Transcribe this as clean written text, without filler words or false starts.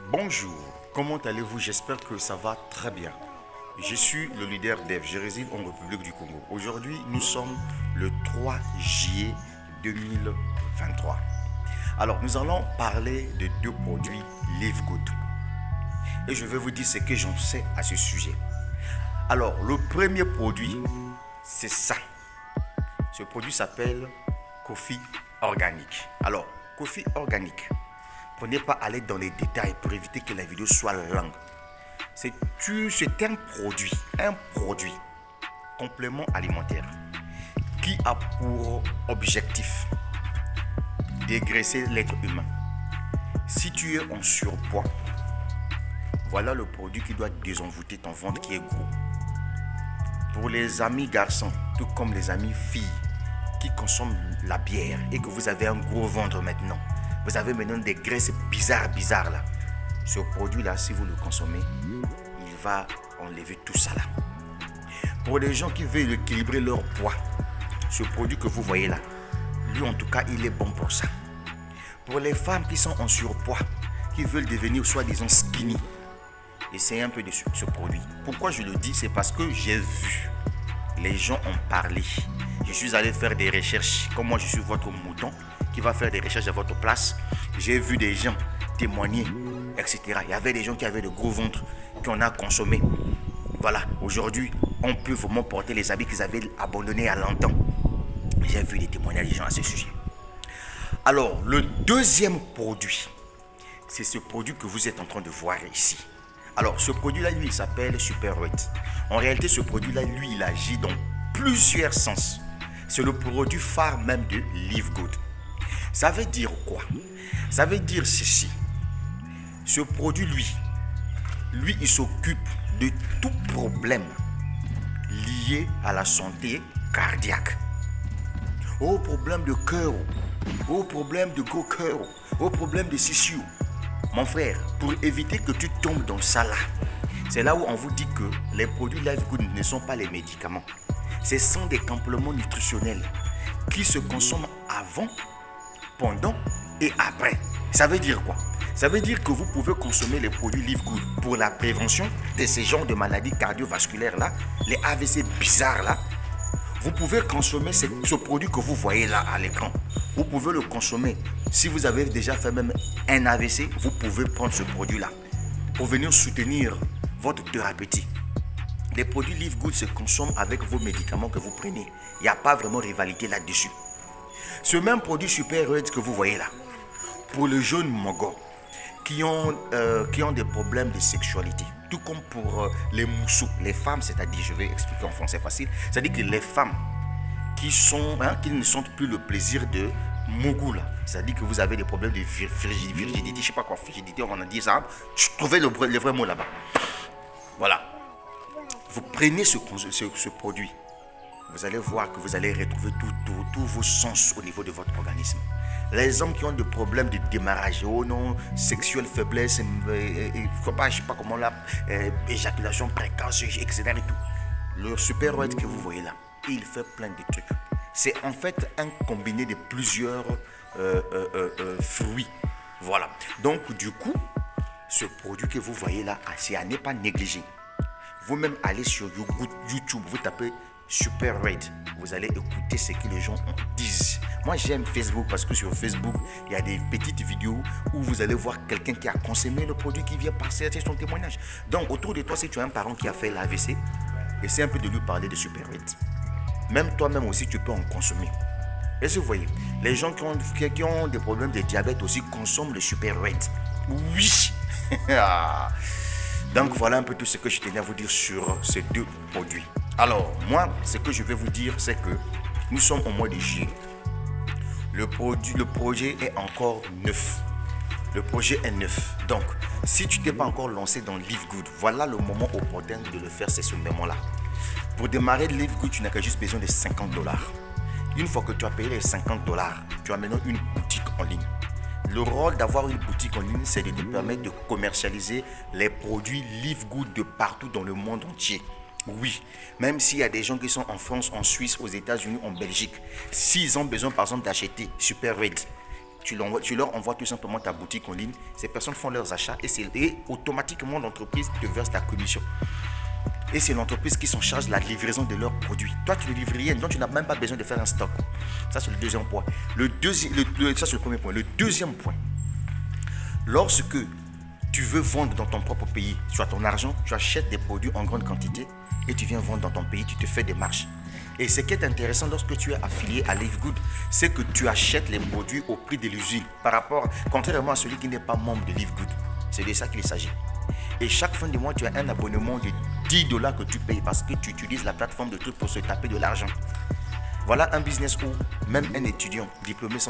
Bonjour, comment allez-vous? J'espère que ça va très bien. Je suis le leader d'Eve, je réside en République du Congo. Aujourd'hui, nous sommes le 3 juillet 2023. Alors, nous allons parler de deux produits Live Good. Et je vais vous dire ce que j'en sais à ce sujet. Alors, le premier produit, c'est ça. Ce produit s'appelle Coffee Organique. Alors, Coffee Organique. Pour ne pas aller dans les détails, pour éviter que la vidéo soit longue. C'est un produit complément alimentaire qui a pour objectif dégraisser l'être humain. Si tu es en surpoids, voilà le produit qui doit désenvoûter ton ventre qui est gros. Pour les amis garçons, tout comme les amis filles qui consomment la bière et que vous avez un gros ventre maintenant, vous avez maintenant des graisses bizarres là. Ce produit là, si vous le consommez, il va enlever tout ça là. Pour les gens qui veulent équilibrer leur poids, ce produit que vous voyez là, lui en tout cas, il est bon pour ça. Pour les femmes qui sont en surpoids, qui veulent devenir soi-disant skinny, essayez un peu de ce produit. Pourquoi je le dis? C'est parce que j'ai vu les gens en parler. Je suis allé faire des recherches, comme moi je suis votre mouton qui va faire des recherches à votre place. J'ai vu des gens témoigner, etc. Il y avait des gens qui avaient de gros ventres qu'on a consommé. Voilà, aujourd'hui, on peut vraiment porter les habits qu'ils avaient abandonnés à longtemps. J'ai vu des témoignages des gens à ce sujet. Alors, le deuxième produit, c'est ce produit que vous êtes en train de voir ici. Alors, ce produit-là, lui, il s'appelle Super Red. En réalité, ce produit-là, lui, il agit dans plusieurs sens. C'est le produit phare même de Live Good. Ça veut dire quoi? Ça veut dire ceci. Ce produit, lui, il s'occupe de tout problème lié à la santé cardiaque. Au problème de cœur, au problème de gros cœur, au problème de scission. Mon frère, pour éviter que tu tombes dans ça là, c'est là où on vous dit que les produits Live Good ne sont pas les médicaments. Ce sont des compléments nutritionnels qui se consomment avant, pendant et après. Ça veut dire quoi? Ça veut dire que vous pouvez consommer les produits Live Good pour la prévention de ces genres de maladies cardiovasculaires là, les AVC bizarres là. Vous pouvez consommer ce produit que vous voyez là à l'écran. Vous pouvez le consommer. Si vous avez déjà fait même un AVC, vous pouvez prendre ce produit là pour venir soutenir votre thérapeutie. Les produits Live Good se consomment avec vos médicaments que vous prenez. Il n'y a pas vraiment rivalité là-dessus. Ce même produit Super Red que vous voyez là, pour les jeunes mogos qui ont des problèmes de sexualité, tout comme pour les moussous, les femmes, c'est-à-dire, je vais expliquer en français facile, c'est-à-dire que les femmes qui ne sentent plus le plaisir de mogou là, c'est-à-dire que vous avez des problèmes de virginité, je sais pas quoi, frigidité, on a dit ça, je trouvais le vrai mot là-bas. Voilà. Vous prenez ce produit, vous allez voir que vous allez retrouver tous vos sens au niveau de votre organisme. Les hommes qui ont des problèmes de démarrage, sexuelle, faiblesse, je sais pas comment là, éjaculation précoce, etc. Et tout. Le Super Red que vous voyez là, il fait plein de trucs. C'est en fait un combiné de plusieurs fruits. Voilà. Donc du coup, ce produit que vous voyez là, c'est à ne pas négliger. Vous-même allez sur YouTube, vous tapez Super Red, vous allez écouter ce que les gens disent. Moi j'aime Facebook parce que sur Facebook il y a des petites vidéos où vous allez voir quelqu'un qui a consommé le produit qui vient passer son témoignage. Donc autour de toi, si tu as un parent qui a fait l'AVC, essaie un peu de lui parler de Super Red. Même toi-même aussi tu peux en consommer. Et vous voyez, les gens qui ont des problèmes de diabète aussi consomment le Super Red. Oui. Donc voilà un peu tout ce que je tenais à vous dire sur ces deux produits. Alors, moi, ce que je vais vous dire, c'est que nous sommes au mois de juillet. Le projet est encore neuf. Le projet est neuf. Donc, si tu t'es pas encore lancé dans Live Good, voilà le moment opportun de le faire, c'est ce moment-là. Pour démarrer Live Good, tu n'as que juste besoin de $50. Une fois que tu as payé les $50, tu as maintenant une boutique en ligne. Le rôle d'avoir une boutique en ligne, c'est de te permettre de commercialiser les produits Live Good de partout dans le monde entier. Oui, même s'il y a des gens qui sont en France, en Suisse, aux États-Unis, en Belgique, s'ils ont besoin par exemple d'acheter Super Red, tu leur envoies tout simplement ta boutique en ligne. Ces personnes font leurs achats et automatiquement l'entreprise te verse ta commission. Et c'est l'entreprise qui s'en charge de la livraison de leurs produits. Toi, tu ne livres rien, donc tu n'as même pas besoin de faire un stock. Ça, c'est le deuxième point. Ça, c'est le premier point. Le deuxième point, lorsque tu veux vendre dans ton propre pays, tu as ton argent, tu achètes des produits en grande quantité et tu viens vendre dans ton pays, tu te fais des marges. Et ce qui est intéressant lorsque tu es affilié à Live Good, c'est que tu achètes les produits au prix de l'usine, contrairement à celui qui n'est pas membre de Live Good. C'est de ça qu'il s'agit. Et chaque fin de mois, tu as un abonnement de $10 que tu payes parce que tu utilises la plateforme de trucs pour se taper de l'argent. Voilà un business où même un étudiant diplômé sans